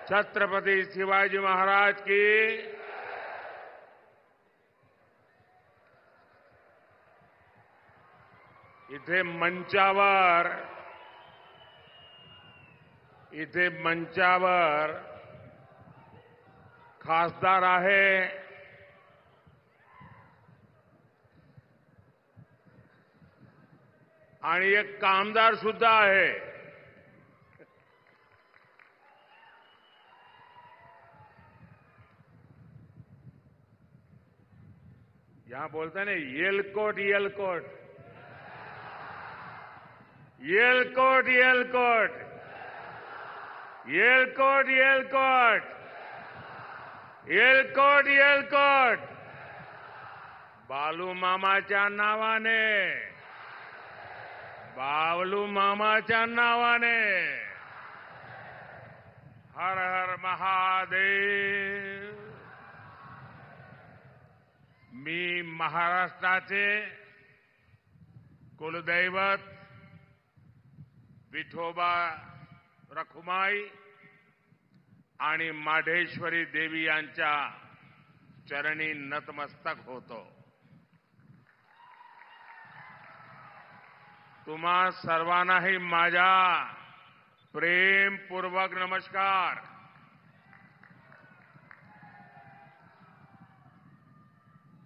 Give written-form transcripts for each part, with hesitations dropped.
छत्रपति शिवाजी महाराज की। इथे मंचावर खासदार आहे, आणि एक कामदार सुद्धा आहे। यहां बोलते हैं ना, येलकोट येलकोट येलकोट येलकोट येलकोट येलकोट येलकोट येलकोट बालू मामाच्या नावाने, बालू मामाच्या नावाने। हर हर महादेव। मी महाराष्ट्राचे कुलदैवत विठोबा रखुमाई आणि माढेश्वरी देवी यांच्या चरणी नतमस्तक होतो। तुम्हा सर्वांनाही माझा प्रेमपूर्वक नमस्कार।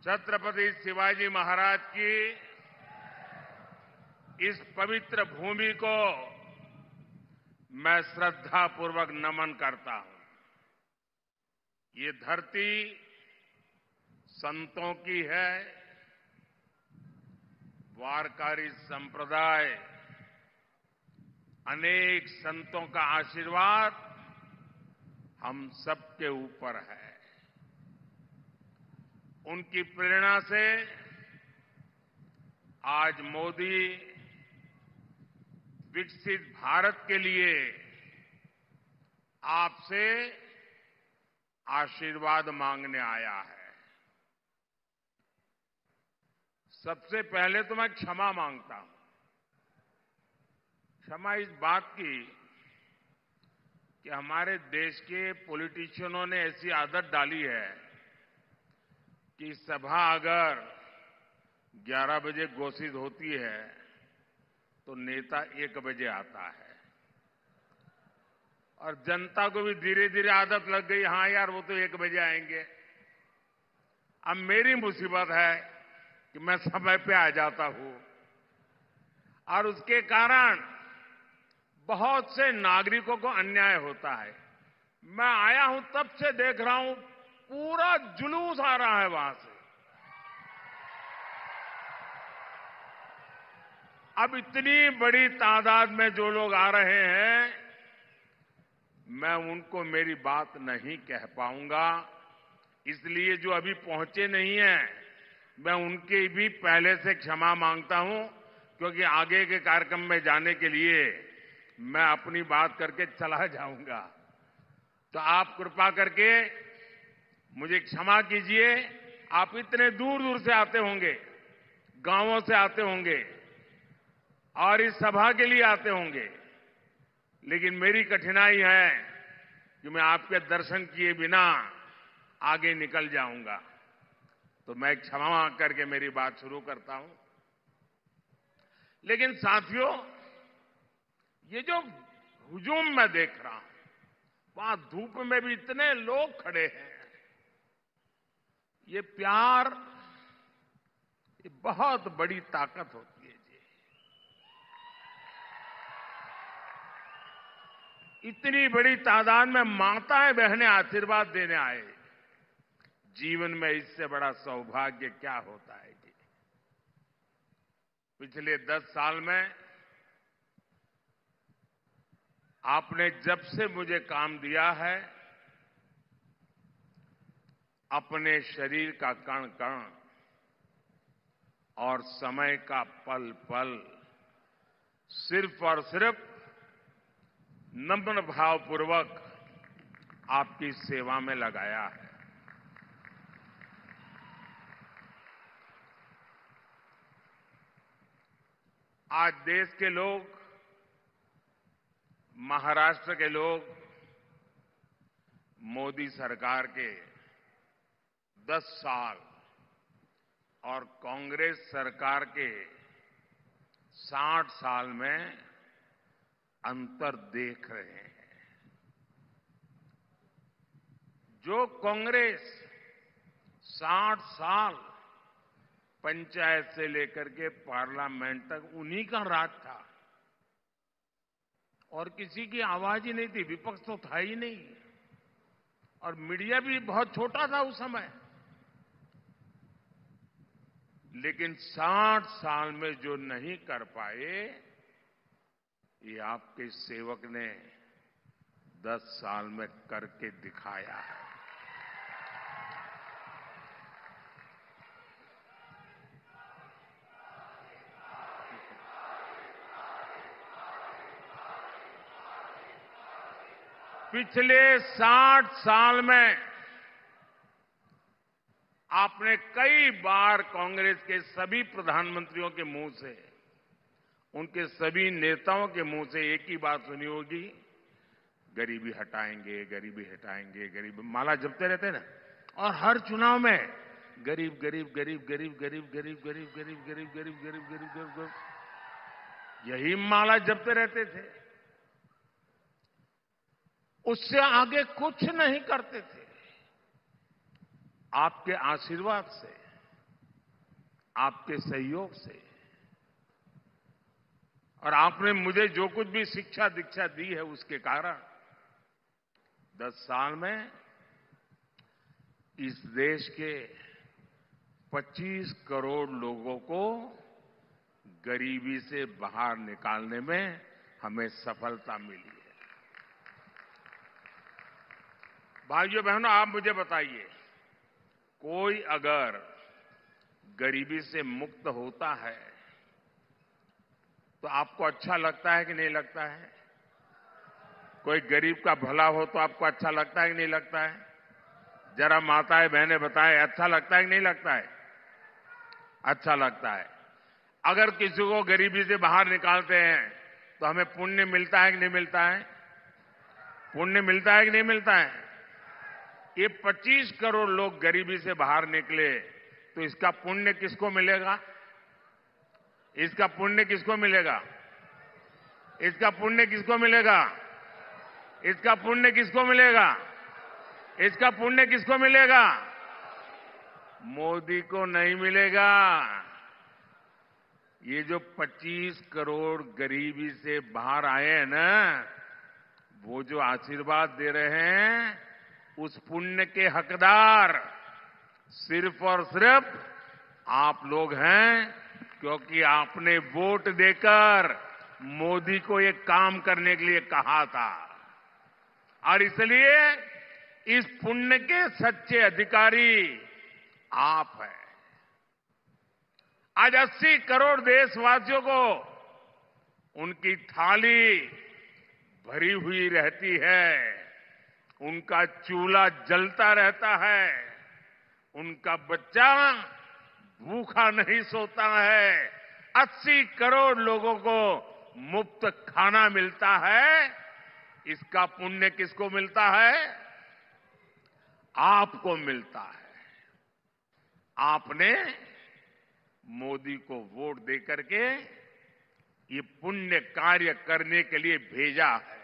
छत्रपति शिवाजी महाराज की इस पवित्र भूमि को मैं श्रद्धापूर्वक नमन करता हूं। ये धरती संतों की है। वारकरी संप्रदाय, अनेक संतों का आशीर्वाद हम सबके ऊपर है। उनकी प्रेरणा से आज मोदी विकसित भारत के लिए आपसे आशीर्वाद मांगने आया है। सबसे पहले तो मैं क्षमा मांगता हूं। क्षमा इस बात की कि हमारे देश के पॉलिटिशियनों ने ऐसी आदत डाली है कि सभा अगर 11 बजे घोषित होती है तो नेता 1 बजे आता है, और जनता को भी धीरे धीरे आदत लग गई, हां यार वो तो 1 बजे आएंगे। अब मेरी मुसीबत है कि मैं समय पे आ जाता हूं, और उसके कारण बहुत से नागरिकों को अन्याय होता है। मैं आया हूं तब से देख रहा हूं, पूरा जुलूस आ रहा है वहां से। अब इतनी बड़ी तादाद में जो लोग आ रहे हैं, मैं उनको मेरी बात नहीं कह पाऊंगा। इसलिए जो अभी पहुंचे नहीं हैं, मैं उनके भी पहले से क्षमा मांगता हूं, क्योंकि आगे के कार्यक्रम में जाने के लिए मैं अपनी बात करके चला जाऊंगा। तो आप कृपा करके मुझे क्षमा कीजिए। आप इतने दूर दूर से आते होंगे, गांवों से आते होंगे और इस सभा के लिए आते होंगे, लेकिन मेरी कठिनाई है कि मैं आपके दर्शन किए बिना आगे निकल जाऊंगा। तो मैं क्षमा मांग करके मेरी बात शुरू करता हूं। लेकिन साथियों, ये जो हुजूम मैं देख रहा हूं, वहां धूप में भी इतने लोग खड़े हैं। ये प्यार, ये बहुत बड़ी ताकत होती है जी। इतनी बड़ी तादाद में माताएं बहनें आशीर्वाद देने आए। जीवन में इससे बड़ा सौभाग्य क्या होता है जी। पिछले 10 साल में आपने जब से मुझे काम दिया है, अपने शरीर का कण कण और समय का पल पल सिर्फ और सिर्फ नम्र भावपूर्वक आपकी सेवा में लगाया है। आज देश के लोग, महाराष्ट्र के लोग मोदी सरकार के 10 साल और कांग्रेस सरकार के 60 साल में अंतर देख रहे हैं। जो कांग्रेस 60 साल पंचायत से लेकर के पार्लियामेंट तक उन्हीं का राज था और किसी की आवाज ही नहीं थी, विपक्ष तो था ही नहीं और मीडिया भी बहुत छोटा था उस समय। लेकिन 60 साल में जो नहीं कर पाए, ये आपके सेवक ने 10 साल में करके दिखाया है। पिछले 60 साल में आपने कई बार कांग्रेस के सभी प्रधानमंत्रियों के मुंह से, उनके सभी नेताओं के मुंह से एक ही बात सुनी होगी, गरीबी हटाएंगे, गरीबी हटाएंगे, गरीबी माला जपते रहते ना। और हर चुनाव में गरीब गरीब गरीब गरीब गरीब गरीब गरीब गरीब गरीब गरीब गरीब गरीब गरीब यही माला जपते रहते थे। उससे आगे कुछ नहीं करते थे। आपके आशीर्वाद से, आपके सहयोग से और आपने मुझे जो कुछ भी शिक्षा दीक्षा दी है उसके कारण 10 साल में इस देश के 25 करोड़ लोगों को गरीबी से बाहर निकालने में हमें सफलता मिली है। भाइयों बहनों, आप मुझे बताइए, कोई अगर गरीबी से मुक्त होता है तो आपको अच्छा लगता है कि नहीं लगता है? कोई गरीब का भला हो तो आपको अच्छा लगता है कि नहीं लगता है? जरा माताएं बहनें बताएं, अच्छा लगता है कि नहीं लगता है? अच्छा लगता है। अगर किसी को गरीबी से बाहर निकालते हैं तो हमें पुण्य मिलता है कि नहीं मिलता है? पुण्य मिलता है कि नहीं मिलता है? ये 25 करोड़ लोग गरीबी से बाहर निकले तो इसका पुण्य किसको मिलेगा? इसका पुण्य किसको मिलेगा? इसका पुण्य किसको मिलेगा? इसका पुण्य किसको मिलेगा? इसका पुण्य किसको मिलेगा? मोदी को नहीं मिलेगा। ये जो 25 करोड़ गरीबी से बाहर आए हैं ना, वो जो आशीर्वाद दे रहे हैं, उस पुण्य के हकदार सिर्फ और सिर्फ आप लोग हैं, क्योंकि आपने वोट देकर मोदी को ये काम करने के लिए कहा था और इसलिए इस पुण्य के सच्चे अधिकारी आप हैं। आज 80 करोड़ देशवासियों को उनकी थाली भरी हुई रहती है, उनका चूल्हा जलता रहता है, उनका बच्चा भूखा नहीं सोता है, 80 करोड़ लोगों को मुफ्त खाना मिलता है। इसका पुण्य किसको मिलता है? आपको मिलता है। आपने मोदी को वोट देकर के ये पुण्य कार्य करने के लिए भेजा है।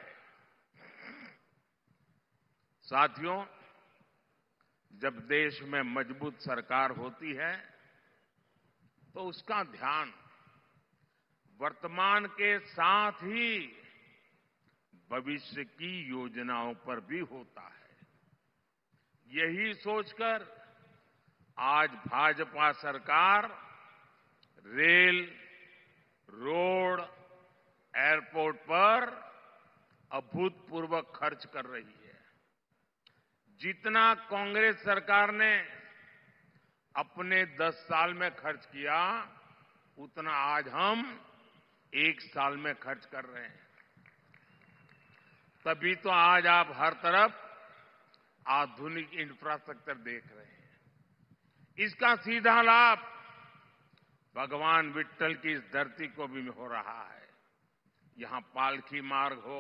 साथियों, जब देश में मजबूत सरकार होती है तो उसका ध्यान वर्तमान के साथ ही भविष्य की योजनाओं पर भी होता है। यही सोचकर आज भाजपा सरकार रेल, रोड, एयरपोर्ट पर अभूतपूर्व खर्च कर रही है। जितना कांग्रेस सरकार ने अपने 10 साल में खर्च किया, उतना आज हम 1 साल में खर्च कर रहे हैं। तभी तो आज आप हर तरफ आधुनिक इंफ्रास्ट्रक्चर देख रहे हैं। इसका सीधा लाभ भगवान विट्ठल की इस धरती को भी हो रहा है। यहां पालकी मार्ग हो,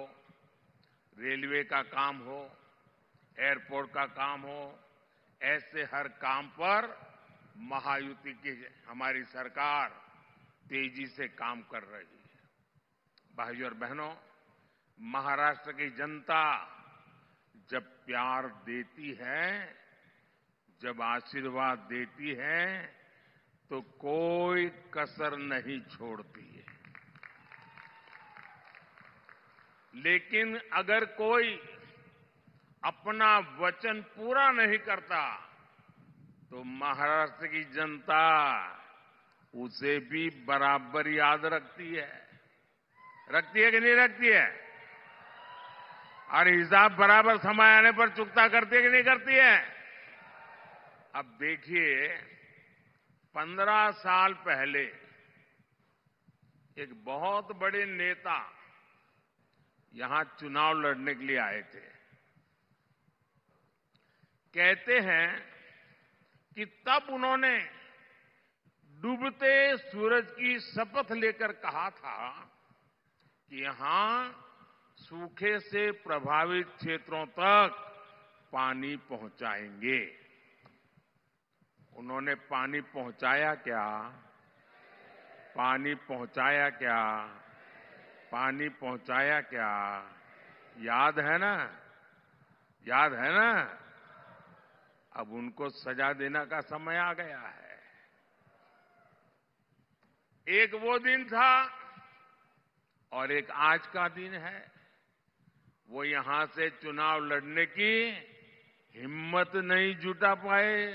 रेलवे का काम हो, एयरपोर्ट का काम हो, ऐसे हर काम पर महायुति की हमारी सरकार तेजी से काम कर रही है। भाइयों और बहनों, महाराष्ट्र की जनता जब प्यार देती है, जब आशीर्वाद देती है, तो कोई कसर नहीं छोड़ती है। लेकिन अगर कोई अपना वचन पूरा नहीं करता, तो महाराष्ट्र की जनता उसे भी बराबर याद रखती है। रखती है कि नहीं रखती है? और हिसाब बराबर समय आने पर चुकता करती है कि नहीं करती है? अब देखिए, 15 साल पहले एक बहुत बड़े नेता यहां चुनाव लड़ने के लिए आए थे। कहते हैं कि तब उन्होंने डूबते सूरज की शपथ लेकर कहा था कि यहां सूखे से प्रभावित क्षेत्रों तक पानी पहुंचाएंगे। उन्होंने पानी पहुंचाया क्या? पानी पहुंचाया क्या? पानी पहुंचाया क्या? याद है ना? याद है ना? अब उनको सजा देने का समय आ गया है। एक वो दिन था और एक आज का दिन है। वो यहां से चुनाव लड़ने की हिम्मत नहीं जुटा पाए।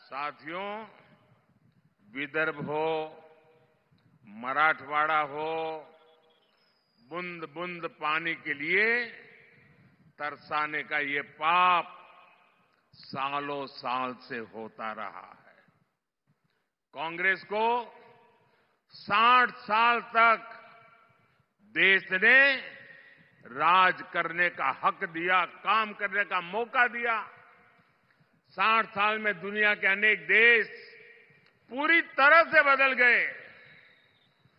साथियों, विदर्भ हो, मराठवाड़ा हो, बूंद बूंद पानी के लिए तरसाने का ये पाप सालों साल से होता रहा है। कांग्रेस को 60 साल तक देश ने राज करने का हक दिया, काम करने का मौका दिया। 60 साल में दुनिया के अनेक देश पूरी तरह से बदल गए,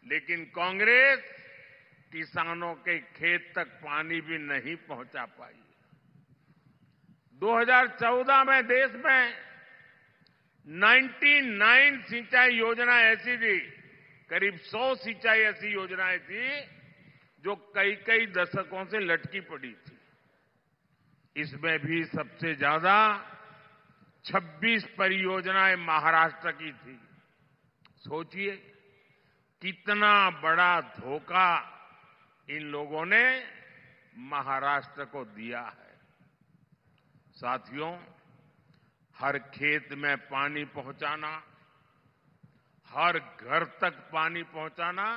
लेकिन कांग्रेस किसानों के खेत तक पानी भी नहीं पहुंचा पाई। 2014 में देश में 99 सिंचाई योजना ऐसी थी, करीब 100 सिंचाई ऐसी योजनाएं थी जो कई कई दशकों से लटकी पड़ी थी। इसमें भी सबसे ज्यादा 26 परियोजनाएं महाराष्ट्र की थी। सोचिए कितना बड़ा धोखा इन लोगों ने महाराष्ट्र को दिया है। साथियों, हर खेत में पानी पहुंचाना, हर घर तक पानी पहुंचाना,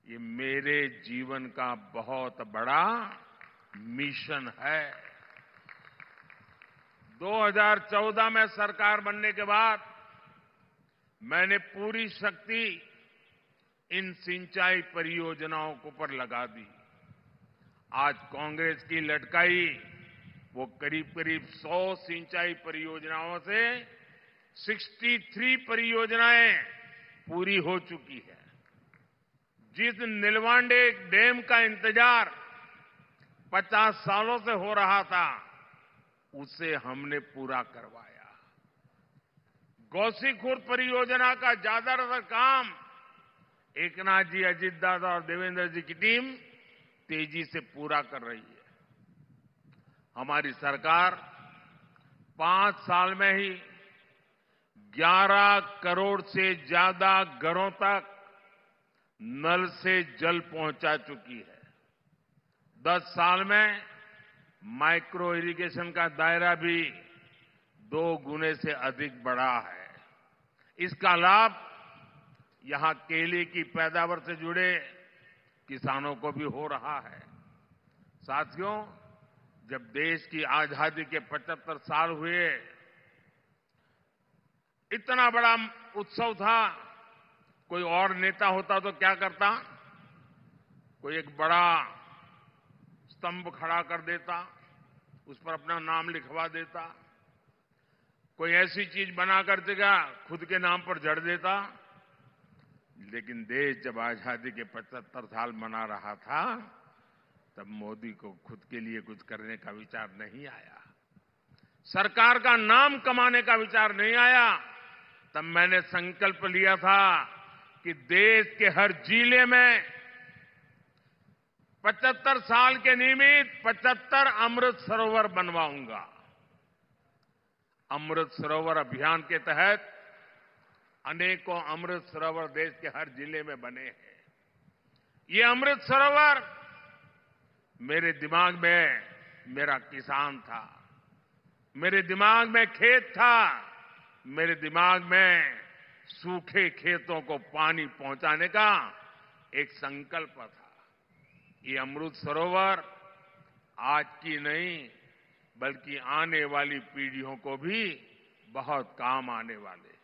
ये मेरे जीवन का बहुत बड़ा मिशन है। 2014 में सरकार बनने के बाद मैंने पूरी शक्ति इन सिंचाई परियोजनाओं के ऊपर लगा दी। आज कांग्रेस की लटकाई वो करीब करीब 100 सिंचाई परियोजनाओं से 63 परियोजनाएं पूरी हो चुकी है। जिस नीलवांडे डैम का इंतजार 50 सालों से हो रहा था, उसे हमने पूरा करवाया। गोसीखुर्द परियोजना का ज्यादातर काम एकनाथ जी, अजित दादा और देवेंद्र जी की टीम तेजी से पूरा कर रही है। हमारी सरकार 5 साल में ही 11 करोड़ से ज्यादा घरों तक नल से जल पहुंचा चुकी है। 10 साल में माइक्रो इरिगेशन का दायरा भी 2 गुने से अधिक बढ़ा है। इसका लाभ यहां केले की पैदावार से जुड़े किसानों को भी हो रहा है। साथियों, जब देश की आजादी के 75 साल हुए, इतना बड़ा उत्सव था, कोई और नेता होता तो क्या करता? कोई एक बड़ा स्तंभ खड़ा कर देता, उस पर अपना नाम लिखवा देता, कोई ऐसी चीज बना कर देगा खुद के नाम पर जड़ देता। लेकिन देश जब आजादी के 75 साल मना रहा था, तब मोदी को खुद के लिए कुछ करने का विचार नहीं आया, सरकार का नाम कमाने का विचार नहीं आया। तब मैंने संकल्प लिया था कि देश के हर जिले में 75 साल के निमित्त 75 अमृत सरोवर बनवाऊंगा। अमृत सरोवर अभियान के तहत अनेकों अमृत सरोवर देश के हर जिले में बने हैं। ये अमृत सरोवर मेरे दिमाग में मेरा किसान था, मेरे दिमाग में खेत था, मेरे दिमाग में सूखे खेतों को पानी पहुंचाने का एक संकल्प था। ये अमृत सरोवर आज की नहीं बल्कि आने वाली पीढ़ियों को भी बहुत काम आने वाले हैं।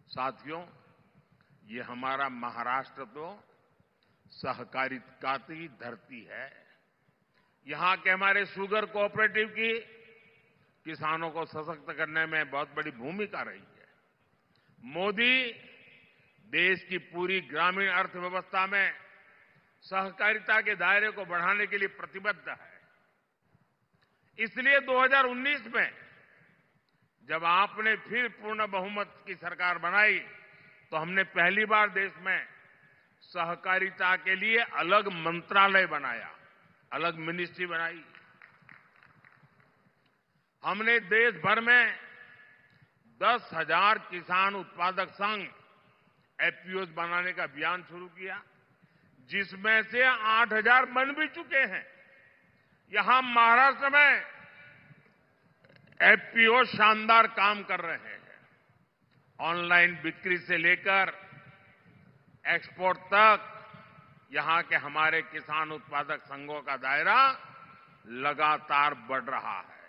साथियों, ये हमारा महाराष्ट्र तो सहकारिता की धरती है। यहां के हमारे शुगर कोऑपरेटिव की किसानों को सशक्त करने में बहुत बड़ी भूमिका रही है। मोदी देश की पूरी ग्रामीण अर्थव्यवस्था में सहकारिता के दायरे को बढ़ाने के लिए प्रतिबद्ध है। इसलिए 2019 में जब आपने फिर पूर्ण बहुमत की सरकार बनाई तो हमने पहली बार देश में सहकारिता के लिए अलग मंत्रालय बनाया, अलग मिनिस्ट्री बनाई। हमने देश भर में 10,000 किसान उत्पादक संघ एफपीओ बनाने का अभियान शुरू किया, जिसमें से 8,000 बन भी चुके हैं। यहां महाराष्ट्र में एफपीओ शानदार काम कर रहे हैं। ऑनलाइन बिक्री से लेकर एक्सपोर्ट तक यहां के हमारे किसान उत्पादक संघों का दायरा लगातार बढ़ रहा है।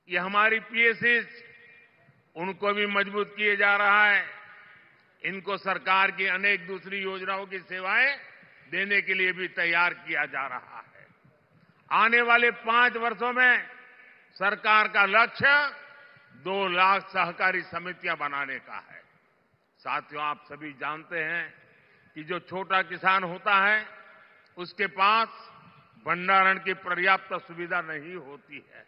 ये हमारी पीएसएस, उनको भी मजबूत किए जा रहा है। इनको सरकार की अनेक दूसरी योजनाओं की सेवाएं देने के लिए भी तैयार किया जा रहा है। आने वाले 5 वर्षों में सरकार का लक्ष्य 2 लाख सहकारी समितियां बनाने का है। साथियों, आप सभी जानते हैं कि जो छोटा किसान होता है उसके पास भंडारण की पर्याप्त सुविधा नहीं होती है,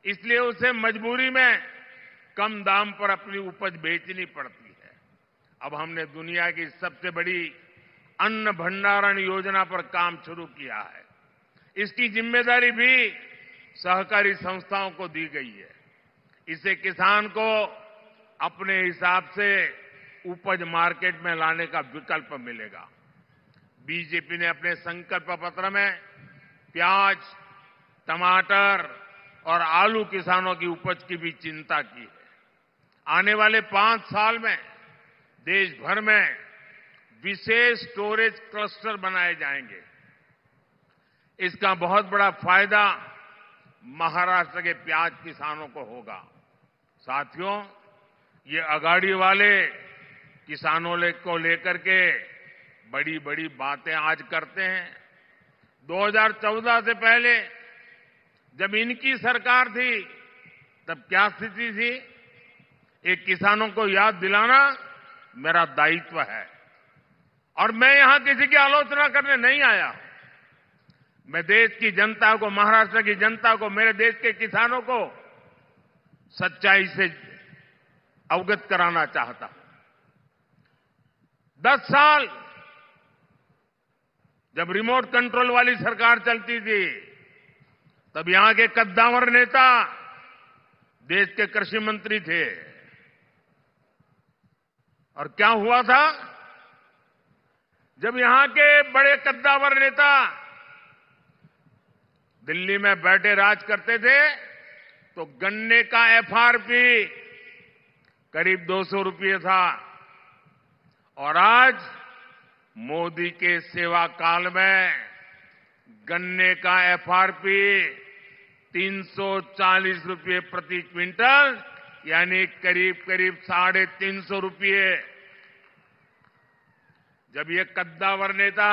इसलिए उसे मजबूरी में कम दाम पर अपनी उपज बेचनी पड़ती है। अब हमने दुनिया की सबसे बड़ी अन्न भंडारण योजना पर काम शुरू किया है। इसकी जिम्मेदारी भी सहकारी संस्थाओं को दी गई है। इससे किसान को अपने हिसाब से उपज मार्केट में लाने का विकल्प मिलेगा। बीजेपी ने अपने संकल्प पत्र में प्याज, टमाटर और आलू किसानों की उपज की भी चिंता की है। आने वाले 5 साल में देश भर में विशेष स्टोरेज क्लस्टर बनाए जाएंगे। इसका बहुत बड़ा फायदा महाराष्ट्र के प्याज किसानों को होगा। साथियों, ये अगाड़ी वाले किसानों को लेकर के बड़ी बड़ी बातें आज करते हैं। 2014 से पहले जब इनकी सरकार थी तब क्या स्थिति थी, एक किसानों को याद दिलाना मेरा दायित्व है। और मैं यहां किसी की आलोचना करने नहीं आया। मैं देश की जनता को, महाराष्ट्र की जनता को, मेरे देश के किसानों को सच्चाई से अवगत कराना चाहता हूं। 10 साल जब रिमोट कंट्रोल वाली सरकार चलती थी तब यहां के कद्दावर नेता देश के कृषि मंत्री थे। और क्या हुआ था, जब यहां के बड़े कद्दावर नेता दिल्ली में बैठे राज करते थे तो गन्ने का एफआरपी करीब 200 रुपये था। और आज मोदी के सेवा काल में गन्ने का एफआरपी 340 रुपये प्रति क्विंटल, यानी करीब करीब 350 रुपये। जब ये कद्दावर नेता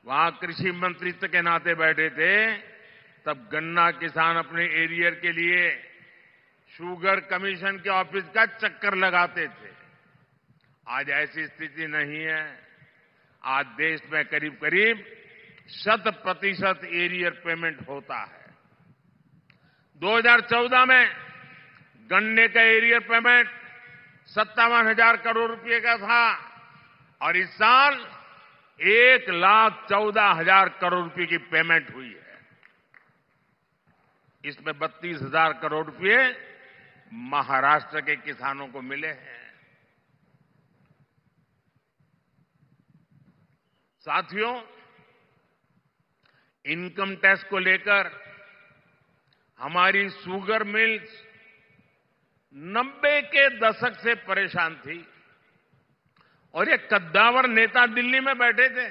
वहां कृषि मंत्रित्व के नाते बैठे थे तब गन्ना किसान अपने एरियर के लिए शुगर कमीशन के ऑफिस का चक्कर लगाते थे। आज ऐसी स्थिति नहीं है। आज देश में करीब करीब 100% एरियर पेमेंट होता है। 2014 में गन्ने का एरियर पेमेंट 57,000 करोड़ रुपए का था और इस साल 1,14,000 करोड़ रुपए की पेमेंट हुई है। इसमें 32,000 करोड़ रुपए महाराष्ट्र के किसानों को मिले हैं। साथियों, इनकम टैक्स को लेकर हमारी शुगर मिल्स 90 के दशक से परेशान थी और ये कद्दावर नेता दिल्ली में बैठे थे।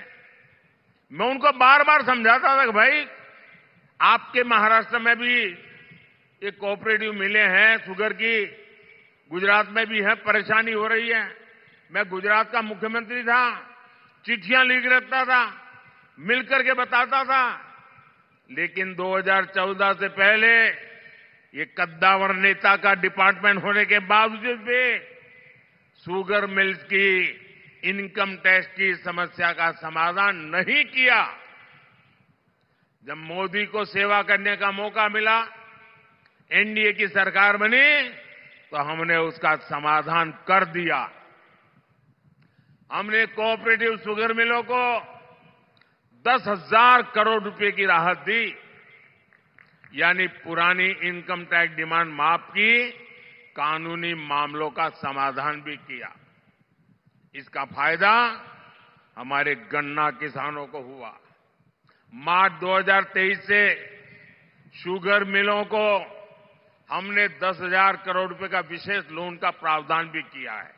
मैं उनको बार बार समझाता था कि भाई, आपके महाराष्ट्र में भी ये कोऑपरेटिव मिले हैं शुगर की, गुजरात में भी है, परेशानी हो रही है। मैं गुजरात का मुख्यमंत्री था, चिट्ठियां लिख रखता था, मिलकर के बताता था, लेकिन 2014 से पहले ये कद्दावर नेता का डिपार्टमेंट होने के बावजूद भी शुगर मिल्स की इनकम टैक्स की समस्या का समाधान नहीं किया। जब मोदी को सेवा करने का मौका मिला, एनडीए की सरकार बनी, तो हमने उसका समाधान कर दिया। हमने कोऑपरेटिव शुगर मिलों को 10,000 करोड़ रुपए की राहत दी, यानी पुरानी इनकम टैक्स डिमांड माफ की, कानूनी मामलों का समाधान भी किया। इसका फायदा हमारे गन्ना किसानों को हुआ। मार्च 2023 से शुगर मिलों को हमने 10,000 करोड़ रुपए का विशेष लोन का प्रावधान भी किया है,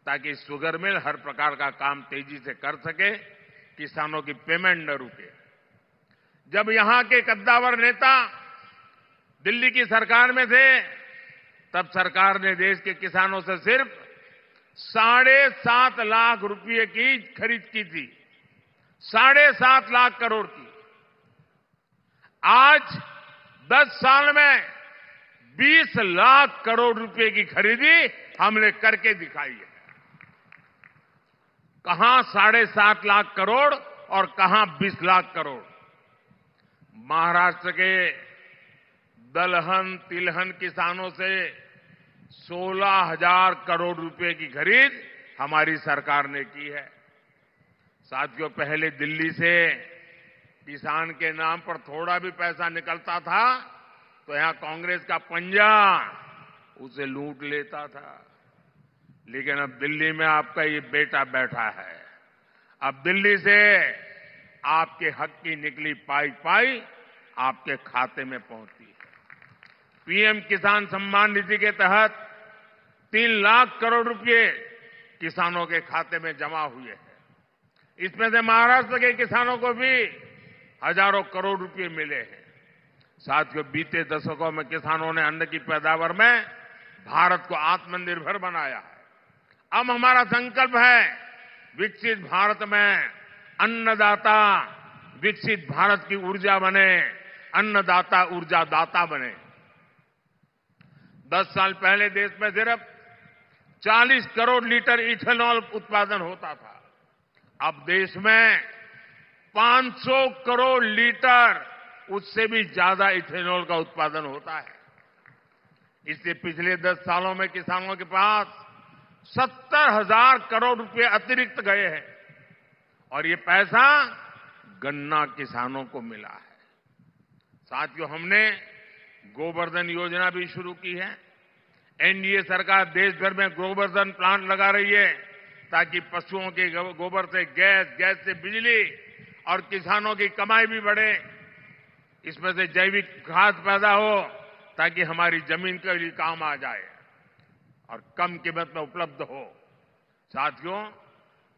ताकि शुगर मिल हर प्रकार का काम तेजी से कर सके, किसानों की पेमेंट न रुके। जब यहां के कद्दावर नेता दिल्ली की सरकार में थे, तब सरकार ने देश के किसानों से सिर्फ 7.5 लाख रुपए की खरीद की थी, 7.5 लाख करोड़ की। आज 10 साल में 20 लाख करोड़ रुपए की खरीदी हमने करके दिखाई है। कहां 7.5 लाख करोड़ और कहां 20 लाख करोड़। महाराष्ट्र के दलहन तिलहन किसानों से 16,000 करोड़ रुपए की खरीद हमारी सरकार ने की है। साथियों, पहले दिल्ली से किसान के नाम पर थोड़ा भी पैसा निकलता था तो यहां कांग्रेस का पंजा उसे लूट लेता था, लेकिन अब दिल्ली में आपका ये बेटा बैठा है। अब दिल्ली से आपके हक की निकली पाई आपके खाते में पहुंचती है। पीएम किसान सम्मान निधि के तहत 3 लाख करोड़ रुपए किसानों के खाते में जमा हुए हैं। इसमें से महाराष्ट्र के किसानों को भी हजारों करोड़ रुपए मिले हैं। साथियों, बीते दशकों में किसानों ने अन्न की पैदावार में भारत को आत्मनिर्भर बनाया है। अब हमारा संकल्प है विकसित भारत में अन्नदाता विकसित भारत की ऊर्जा बने, अन्नदाता ऊर्जा दाता बने। 10 साल पहले देश में सिर्फ 40 करोड़ लीटर इथेनॉल उत्पादन होता था। अब देश में 500 करोड़ लीटर, उससे भी ज्यादा इथेनॉल का उत्पादन होता है। इससे पिछले 10 सालों में किसानों के पास 70,000 करोड़ रुपए अतिरिक्त गए हैं और ये पैसा गन्ना किसानों को मिला है। साथियों, हमने गोवर्धन योजना भी शुरू की है। एनडीए सरकार देश भर में गोवर्धन प्लांट लगा रही है, ताकि पशुओं के गोबर से गैस से बिजली और किसानों की कमाई भी बढ़े। इसमें से जैविक खाद पैदा हो, ताकि हमारी जमीन के लिए काम आ जाए और कम कीमत में उपलब्ध हो। साथियों,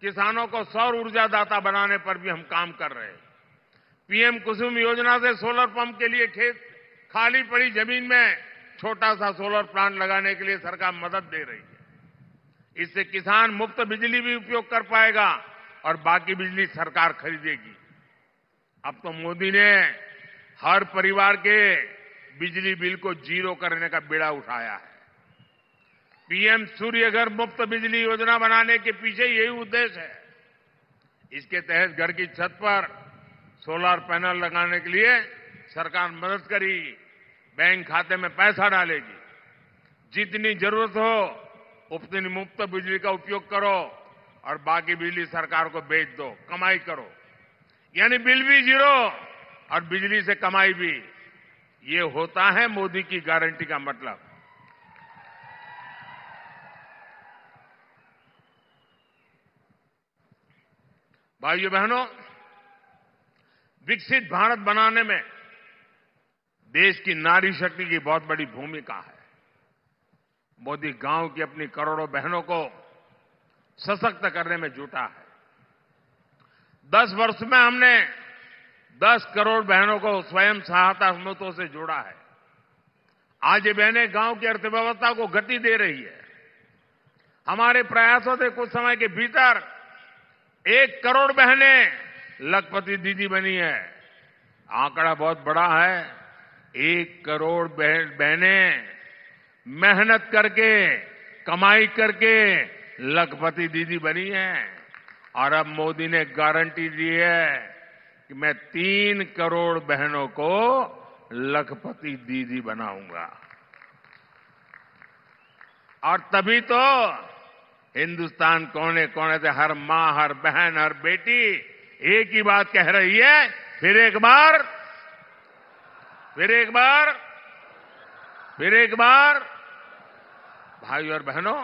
किसानों को सौर ऊर्जा दाता बनाने पर भी हम काम कर रहे हैं। पीएम कुसुम योजना से सोलर पंप के लिए खाली पड़ी जमीन में छोटा सा सोलर प्लांट लगाने के लिए सरकार मदद दे रही है। इससे किसान मुफ्त बिजली भी उपयोग कर पाएगा और बाकी बिजली सरकार खरीदेगी। अब तो मोदी ने हर परिवार के बिजली बिल को 0 करने का बीड़ा उठाया है। पीएम सूर्य घर मुफ्त बिजली योजना बनाने के पीछे यही उद्देश्य है। इसके तहत घर की छत पर सोलर पैनल लगाने के लिए सरकार मदद करेगी, बैंक खाते में पैसा डालेगी। जितनी जरूरत हो उतनी मुफ्त बिजली का उपयोग करो और बाकी बिजली सरकार को बेच दो, कमाई करो। यानी बिल भी जीरो और बिजली से कमाई भी। ये होता है मोदी की गारंटी का मतलब। भाइयों बहनों, विकसित भारत बनाने में देश की नारी शक्ति की बहुत बड़ी भूमिका है। मोदी गांव की अपनी करोड़ों बहनों को सशक्त करने में जुटा है। 10 वर्ष में हमने 10 करोड़ बहनों को स्वयं सहायता समूहों से जोड़ा है। आज ये बहनें गांव की अर्थव्यवस्था को गति दे रही है। हमारे प्रयासों से कुछ समय के भीतर 1 करोड़ बहनें लखपति दीदी बनी है। आंकड़ा बहुत बड़ा है। 1 करोड़ बहनें मेहनत करके, कमाई करके लखपति दीदी बनी है। और अब मोदी ने गारंटी दी है कि मैं 3 करोड़ बहनों को लखपति दीदी बनाऊंगा। और तभी तो हिंदुस्तान कोने कोने से हर मां, हर बहन, हर बेटी एक ही बात कह रही है, फिर एक बार, फिर एक बार, फिर एक बार। भाइयों और बहनों,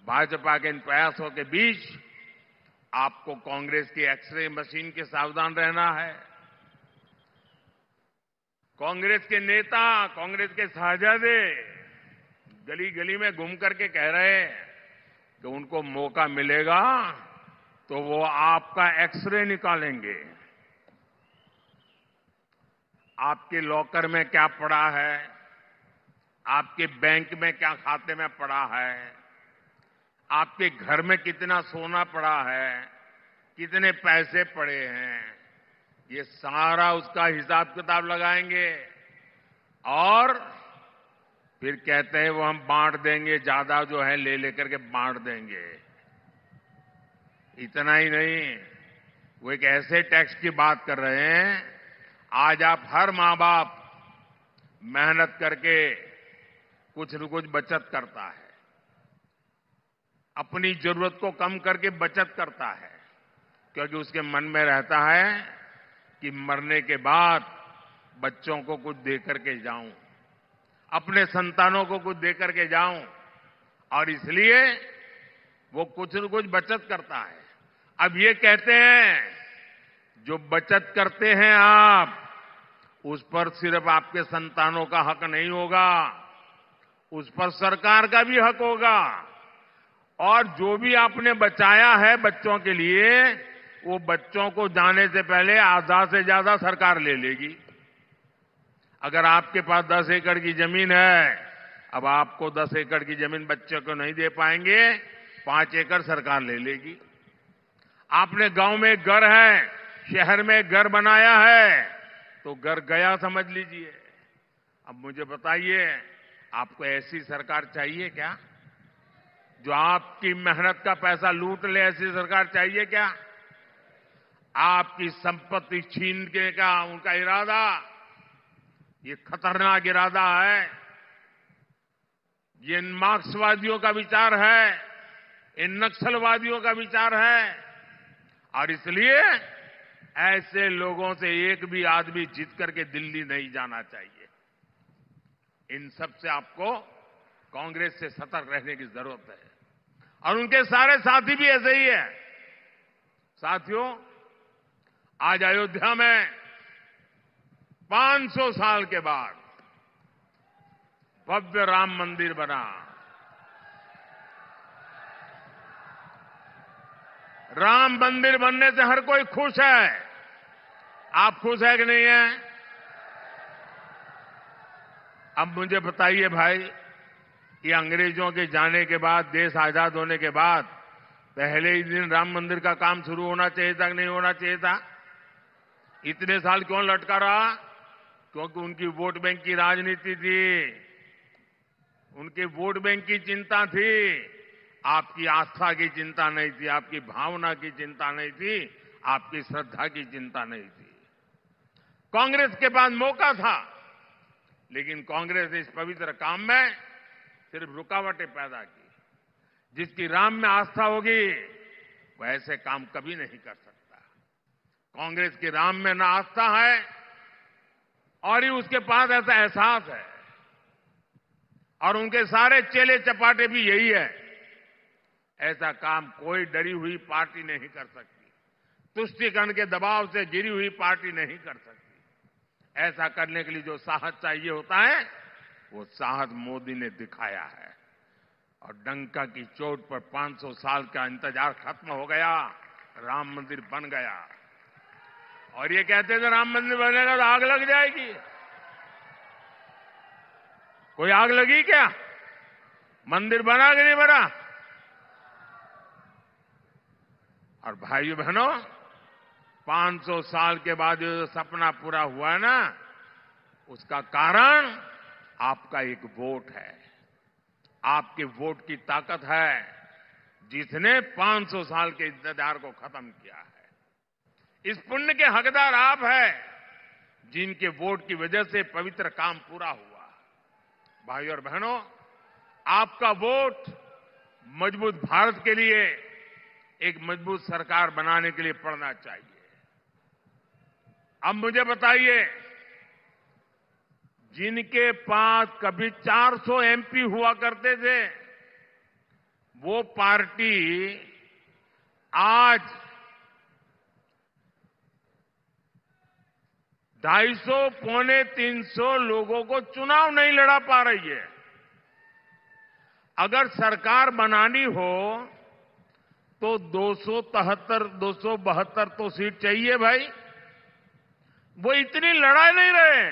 भाजपा के इन प्रयासों के बीच आपको कांग्रेस की एक्सरे मशीन के सावधान रहना है। कांग्रेस के नेता, कांग्रेस के साहजादे गली गली में घूम करके कह रहे हैं कि उनको मौका मिलेगा तो वो आपका एक्सरे निकालेंगे। आपके लॉकर में क्या पड़ा है, आपके बैंक में क्या खाते में पड़ा है, आपके घर में कितना सोना पड़ा है, कितने पैसे पड़े हैं, ये सारा उसका हिसाब किताब लगाएंगे। और फिर कहते हैं वो हम बांट देंगे, ज्यादा जो है ले लेकर के बांट देंगे। इतना ही नहीं, वो एक ऐसे टैक्स की बात कर रहे हैं, आज आप हर मां बाप मेहनत करके कुछ न कुछ बचत करता है, अपनी जरूरत को कम करके बचत करता है, क्योंकि उसके मन में रहता है कि मरने के बाद बच्चों को कुछ दे करके जाऊं, अपने संतानों को कुछ दे करके जाऊं। और इसलिए वो कुछ न कुछ बचत करता है। अब ये कहते हैं जो बचत करते हैं आप, उस पर सिर्फ आपके संतानों का हक नहीं होगा, उस पर सरकार का भी हक होगा। और जो भी आपने बचाया है बच्चों के लिए, वो बच्चों को जाने से पहले आधा से ज्यादा सरकार ले लेगी। अगर आपके पास 10 एकड़ की जमीन है, अब आपको 10 एकड़ की जमीन बच्चे को नहीं दे पाएंगे, 5 एकड़ सरकार ले लेगी। आपने गांव में घर है, शहर में घर बनाया है, तो घर गया समझ लीजिए। अब मुझे बताइए, आपको ऐसी सरकार चाहिए क्या जो आपकी मेहनत का पैसा लूट ले? ऐसी सरकार चाहिए क्या? आपकी संपत्ति छीनने का उनका इरादा, ये खतरनाक इरादा है। ये मार्क्सवादियों का विचार है, इन नक्सलवादियों का विचार है। और इसलिए ऐसे लोगों से एक भी आदमी जीत करके दिल्ली नहीं जाना चाहिए। इन सब से आपको कांग्रेस से सतर्क रहने की जरूरत है। और उनके सारे साथी भी ऐसे ही है। साथियों, आज अयोध्या में 500 साल के बाद भव्य राम मंदिर बना। राम मंदिर बनने से हर कोई खुश है। आप खुश है कि नहीं है? अब मुझे बताइए भाई, ये अंग्रेजों के जाने के बाद, देश आजाद होने के बाद पहले ही दिन राम मंदिर का काम शुरू होना चाहिए था कि नहीं होना चाहिए था? इतने साल क्यों लटका रहा? क्योंकि उनकी वोट बैंक की राजनीति थी, उनके वोट बैंक की चिंता थी, आपकी आस्था की चिंता नहीं थी, आपकी भावना की चिंता नहीं थी, आपकी श्रद्धा की चिंता नहीं थी। कांग्रेस के पास मौका था, लेकिन कांग्रेस ने इस पवित्र काम में सिर्फ रुकावटें पैदा की। जिसकी राम में आस्था होगी वह ऐसे काम कभी नहीं कर सकता। कांग्रेस की राम में ना आस्था है और ही उसके पास ऐसा एहसास है, और उनके सारे चेले चपाटे भी यही है। ऐसा काम कोई डरी हुई पार्टी नहीं कर सकती, तुष्टीकरण के दबाव से गिरी हुई पार्टी नहीं कर सकती। ऐसा करने के लिए जो साहस चाहिए होता है, वो साहस मोदी ने दिखाया है। और डंका की चोट पर 500 साल का इंतजार खत्म हो गया, राम मंदिर बन गया। और ये कहते थे राम मंदिर बनेगा तो आग लग जाएगी। कोई आग लगी क्या? मंदिर बना कि नहीं बना? और भाइयों बहनों, 500 साल के बाद जो सपना पूरा हुआ है ना, उसका कारण आपका एक वोट है। आपके वोट की ताकत है जिसने 500 साल के इंतजार को खत्म किया है। इस पुण्य के हकदार आप हैं जिनके वोट की वजह से पवित्र काम पूरा हुआ। भाइयों और बहनों, आपका वोट मजबूत भारत के लिए, एक मजबूत सरकार बनाने के लिए पड़ना चाहिए। अब मुझे बताइए, जिनके पास कभी 400 एमपी हुआ करते थे, वो पार्टी आज 250 पौने 300 लोगों को चुनाव नहीं लड़ा पा रही है। अगर सरकार बनानी हो तो 272 तो सीट चाहिए भाई। वो इतनी लड़ा नहीं रहे,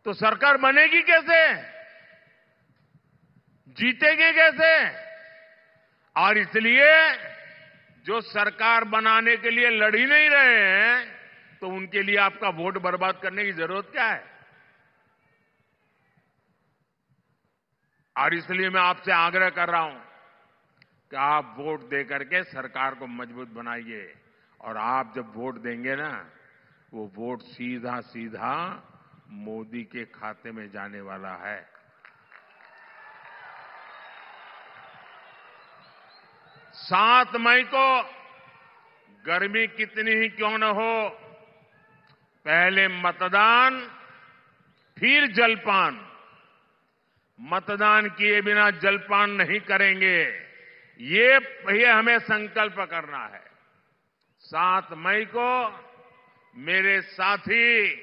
तो सरकार बनेगी कैसे? जीतेंगे कैसे? और इसलिए जो सरकार बनाने के लिए लड़ ही नहीं रहे हैं, तो उनके लिए आपका वोट बर्बाद करने की जरूरत क्या है? और इसलिए मैं आपसे आग्रह कर रहा हूं कि आप वोट दे करके सरकार को मजबूत बनाइए। और आप जब वोट देंगे ना, वो वोट सीधा सीधा मोदी के खाते में जाने वाला है। 7 मई को गर्मी कितनी ही क्यों न हो, पहले मतदान फिर जलपान। मतदान किए बिना जलपान नहीं करेंगे, ये हमें संकल्प करना है। 7 मई को मेरे साथी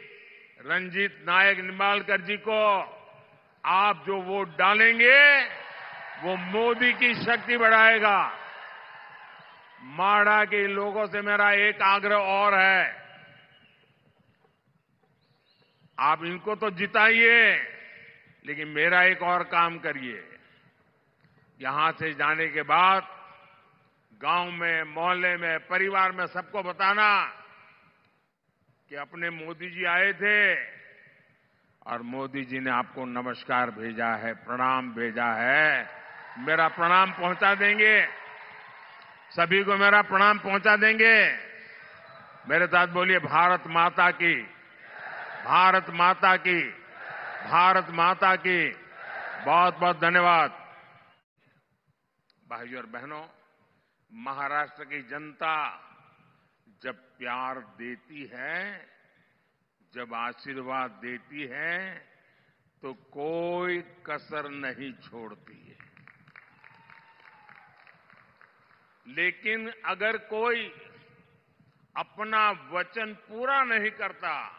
रंजीत नायक निंबालकर जी को आप जो वोट डालेंगे, वो मोदी की शक्ति बढ़ाएगा। माड़ा के लोगों से मेरा एक आग्रह और है, आप इनको तो जिताइए, लेकिन मेरा एक और काम करिए। यहां से जाने के बाद गांव में, मोहल्ले में, परिवार में सबको बताना कि अपने मोदी जी आए थे और मोदी जी ने आपको नमस्कार भेजा है, प्रणाम भेजा है। मेरा प्रणाम पहुंचा देंगे, सभी को मेरा प्रणाम पहुंचा देंगे। मेरे साथ बोलिए, भारत माता की, भारत माता की, भारत माता की। बहुत बहुत धन्यवाद। भाइयों और बहनों, महाराष्ट्र की जनता जब प्यार देती है, जब आशीर्वाद देती है, तो कोई कसर नहीं छोड़ती है। लेकिन अगर कोई अपना वचन पूरा नहीं करता,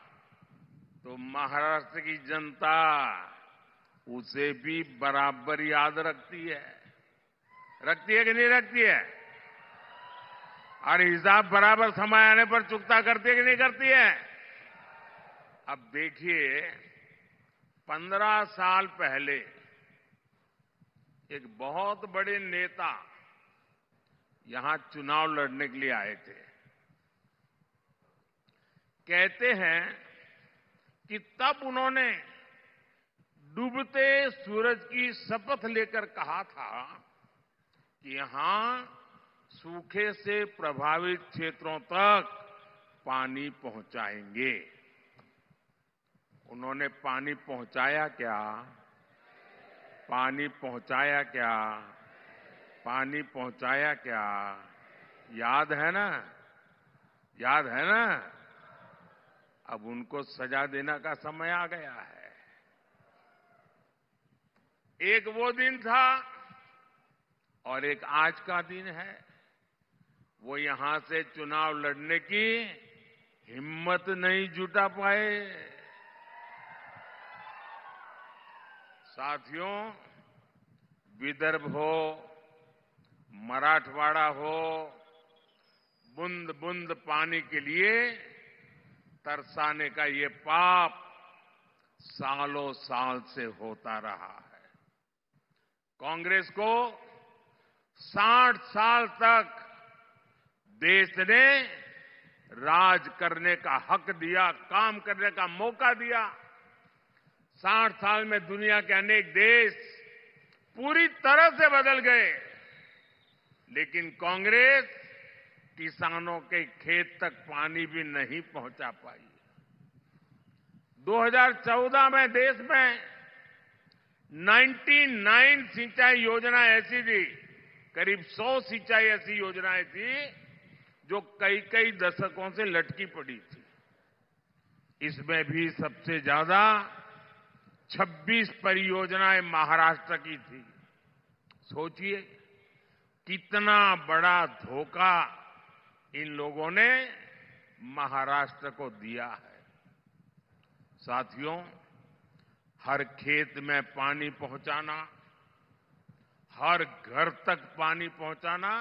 तो महाराष्ट्र की जनता उसे भी बराबर याद रखती है। रखती है कि नहीं रखती है? और हिसाब बराबर समय आने पर चुकता करती है कि नहीं करती है? अब देखिए, 15 साल पहले एक बहुत बड़े नेता यहां चुनाव लड़ने के लिए आए थे। कहते हैं कि तब उन्होंने डूबते सूरज की शपथ लेकर कहा था कि यहां सूखे से प्रभावित क्षेत्रों तक पानी पहुंचाएंगे। उन्होंने पानी पहुंचाया क्या? पानी पहुंचाया क्या? पानी पहुंचाया क्या? याद है ना? याद है ना? अब उनको सजा देने का समय आ गया है। एक वो दिन था और एक आज का दिन है। वो यहां से चुनाव लड़ने की हिम्मत नहीं जुटा पाए। साथियों, विदर्भ हो, मराठवाड़ा हो, बूंद बूंद पानी के लिए तरसाने का ये पाप सालों साल से होता रहा है। कांग्रेस को 60 साल तक देश ने राज करने का हक दिया, काम करने का मौका दिया। 60 साल में दुनिया के अनेक देश पूरी तरह से बदल गए, लेकिन कांग्रेस किसानों के खेत तक पानी भी नहीं पहुंचा पाई। 2014 में देश में 99 सिंचाई योजना ऐसी थी, करीब 100 सिंचाई ऐसी योजनाएं थी जो कई कई दशकों से लटकी पड़ी थी। इसमें भी सबसे ज्यादा 26 परियोजनाएं महाराष्ट्र की थी। सोचिए कितना बड़ा धोखा इन लोगों ने महाराष्ट्र को दिया है। साथियों, हर खेत में पानी पहुंचाना, हर घर तक पानी पहुंचाना,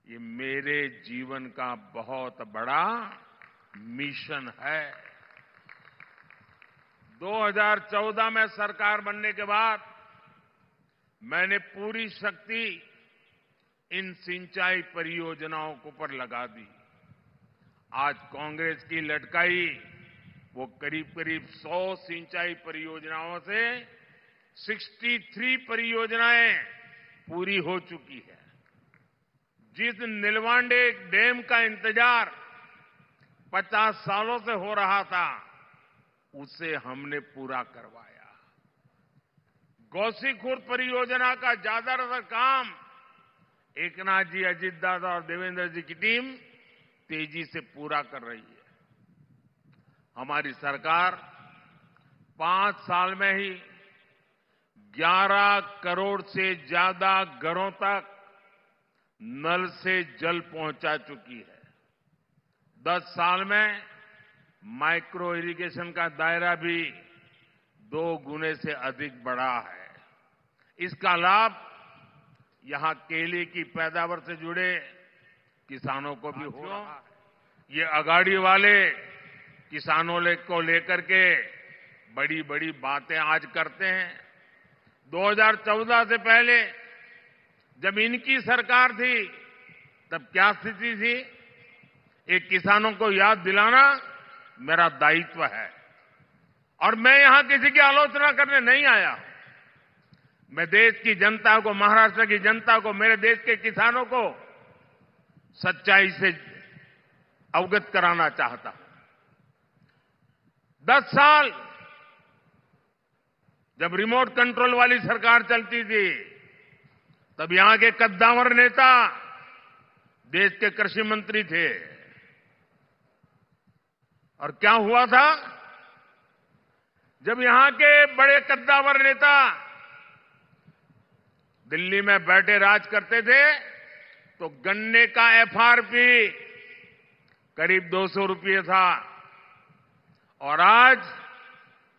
ये मेरे जीवन का बहुत बड़ा मिशन है। 2014 में सरकार बनने के बाद मैंने पूरी शक्ति इन सिंचाई परियोजनाओं के ऊपर लगा दी। आज कांग्रेस की लटकाई वो करीब करीब 100 सिंचाई परियोजनाओं से 63 परियोजनाएं पूरी हो चुकी है। जिस नीलवांडे डैम का इंतजार 50 सालों से हो रहा था, उसे हमने पूरा करवाया। गौसीखुर्द परियोजना का ज्यादातर काम एकनाथ जी, अजित दादा और देवेंद्र जी की टीम तेजी से पूरा कर रही है। हमारी सरकार 5 साल में ही 11 करोड़ से ज्यादा घरों तक नल से जल पहुंचा चुकी है। 10 साल में माइक्रो इरिगेशन का दायरा भी 2 गुने से अधिक बढ़ा है। इसका लाभ यहां केले की पैदावार से जुड़े किसानों को भी हो रहा है। ये अगाड़ी वाले किसानों को लेकर के बड़ी बड़ी बातें आज करते हैं। 2014 से पहले जब इनकी सरकार थी, तब क्या स्थिति थी? एक किसानों को याद दिलाना मेरा दायित्व है। और मैं यहां किसी की आलोचना करने नहीं आया। मैं देश की जनता को, महाराष्ट्र की जनता को, मेरे देश के किसानों को सच्चाई से अवगत कराना चाहता हूं। 10 साल जब रिमोट कंट्रोल वाली सरकार चलती थी, तब यहां के कद्दावर नेता देश के कृषि मंत्री थे। और क्या हुआ था? जब यहां के बड़े कद्दावर नेता दिल्ली में बैठे राज करते थे, तो गन्ने का एफआरपी करीब 200 रुपये था। और आज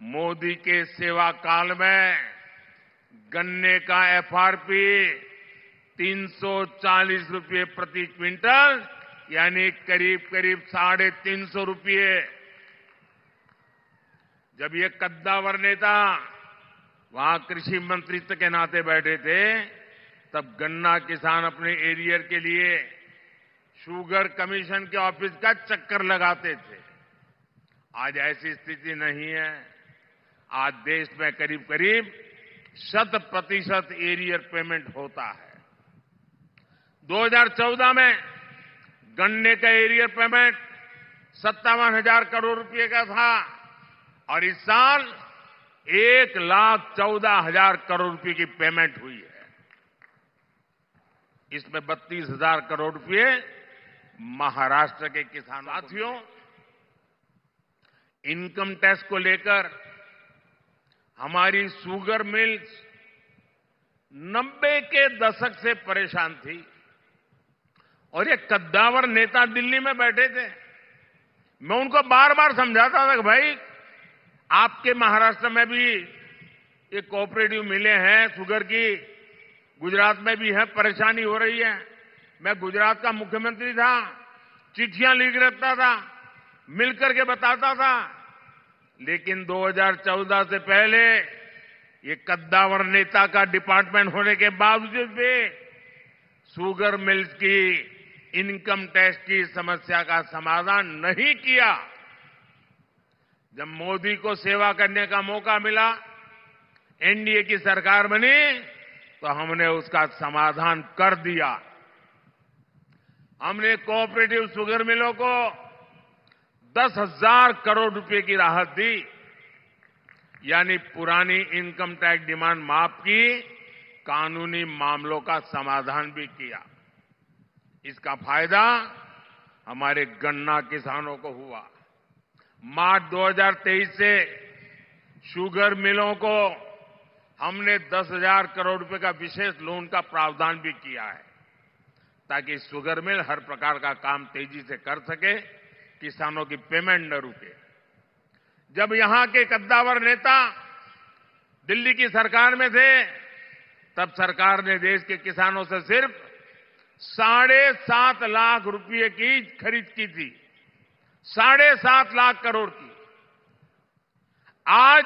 मोदी के सेवा काल में गन्ने का एफआरपी 340 रुपये प्रति क्विंटल, यानी करीब करीब 350 रुपये। जब ये कद्दावर नेता वहां कृषि मंत्रित्व के नाते बैठे थे, तब गन्ना किसान अपने एरियर के लिए शुगर कमीशन के ऑफिस का चक्कर लगाते थे। आज ऐसी स्थिति नहीं है। आज देश में करीब करीब 100% एरियर पेमेंट होता है। 2014 में गन्ने का एरियर पेमेंट 57,000 करोड़ रुपए का था और इस साल 1,14,000 करोड़ रुपए की पेमेंट हुई है। इसमें 32,000 करोड़ रुपए महाराष्ट्र के किसानों। साथियों, इनकम टैक्स को लेकर हमारी शुगर मिल्स 90 के दशक से परेशान थी और ये कद्दावर नेता दिल्ली में बैठे थे। मैं उनको बार बार समझाता था कि भाई, आपके महाराष्ट्र में भी ये कोऑपरेटिव मिलें हैं शुगर की, गुजरात में भी है, परेशानी हो रही है। मैं गुजरात का मुख्यमंत्री था, चिट्ठियां लिख रखता था, मिलकर के बताता था, लेकिन 2014 से पहले ये कद्दावर नेता का डिपार्टमेंट होने के बावजूद भी शुगर मिल्स की इनकम टैक्स की समस्या का समाधान नहीं किया। जब मोदी को सेवा करने का मौका मिला, एनडीए की सरकार बनी, तो हमने उसका समाधान कर दिया। हमने कोऑपरेटिव शुगर मिलों को 10,000 करोड़ रुपए की राहत दी, यानी पुरानी इनकम टैक्स डिमांड माफ की, कानूनी मामलों का समाधान भी किया। इसका फायदा हमारे गन्ना किसानों को हुआ। मार्च 2023 से शुगर मिलों को हमने 10,000 करोड़ रुपए का विशेष लोन का प्रावधान भी किया है, ताकि शुगर मिल हर प्रकार का काम तेजी से कर सके, किसानों की पेमेंट न रुके। जब यहां के कद्दावर नेता दिल्ली की सरकार में थे, तब सरकार ने देश के किसानों से सिर्फ 7.5 लाख रुपए की खरीद की थी, 7.5 लाख करोड़ की। आज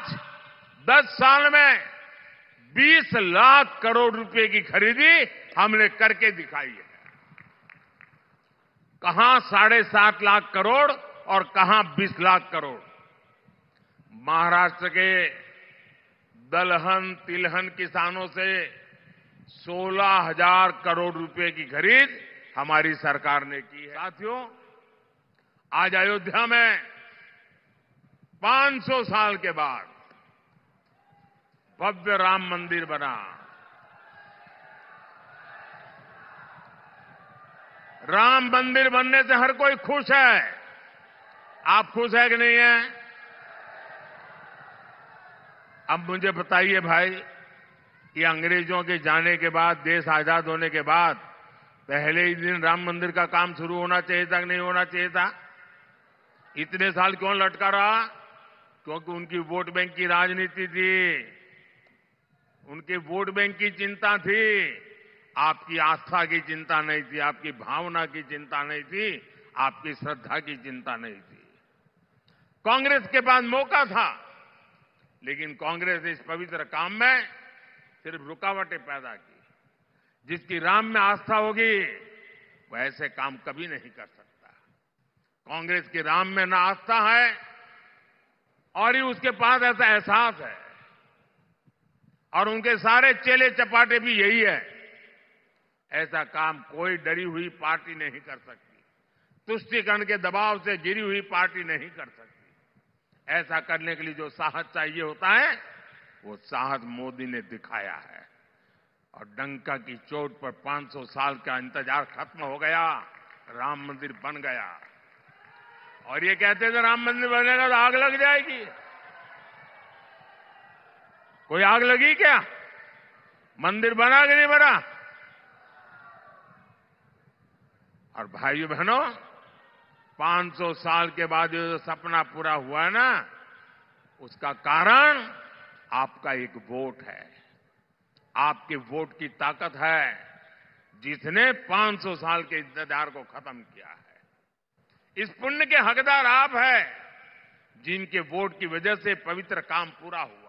10 साल में 20 लाख करोड़ रुपए की खरीदी हमने करके दिखाई है। कहां 7.5 लाख करोड़ और कहां 20 लाख करोड़। महाराष्ट्र के दलहन तिलहन किसानों से 16,000 करोड़ रुपए की खरीद हमारी सरकार ने की है। साथियों, आज अयोध्या में 500 साल के बाद भव्य राम मंदिर बना। राम मंदिर बनने से हर कोई खुश है। आप खुश है कि नहीं है? अब मुझे बताइए भाई, कि अंग्रेजों के जाने के बाद, देश आजाद होने के बाद पहले ही दिन राम मंदिर का काम शुरू होना चाहिए था कि नहीं होना चाहिए था? इतने साल क्यों लटका रहा? क्योंकि उनकी वोट बैंक की राजनीति थी, उनके वोट बैंक की चिंता थी, आपकी आस्था की चिंता नहीं थी, आपकी भावना की चिंता नहीं थी, आपकी श्रद्धा की चिंता नहीं थी। कांग्रेस के पास मौका था, लेकिन कांग्रेस ने इस पवित्र काम में सिर्फ रुकावटें पैदा की। जिसकी राम में आस्था होगी वह ऐसे काम कभी नहीं कर सकता। कांग्रेस की राम में ना आस्था है और ही उसके पास ऐसा एहसास है, और उनके सारे चेले चपाटे भी यही है। ऐसा काम कोई डरी हुई पार्टी नहीं कर सकती, तुष्टीकरण के दबाव से गिरी हुई पार्टी नहीं कर सकती। ऐसा करने के लिए जो साहस चाहिए होता है, वो साहस मोदी ने दिखाया है। और डंका की चोट पर 500 साल का इंतजार खत्म हो गया, राम मंदिर बन गया। और ये कहते थे राम मंदिर बनेगा तो आग लग जाएगी। कोई आग लगी क्या? मंदिर बना कि नहीं बना? और भाइयों बहनों, 500 साल के बाद जो सपना पूरा हुआ है ना, उसका कारण आपका एक वोट है। आपके वोट की ताकत है, जिसने 500 साल के इंतजार को खत्म किया है। इस पुण्य के हकदार आप हैं, जिनके वोट की वजह से पवित्र काम पूरा हुआ।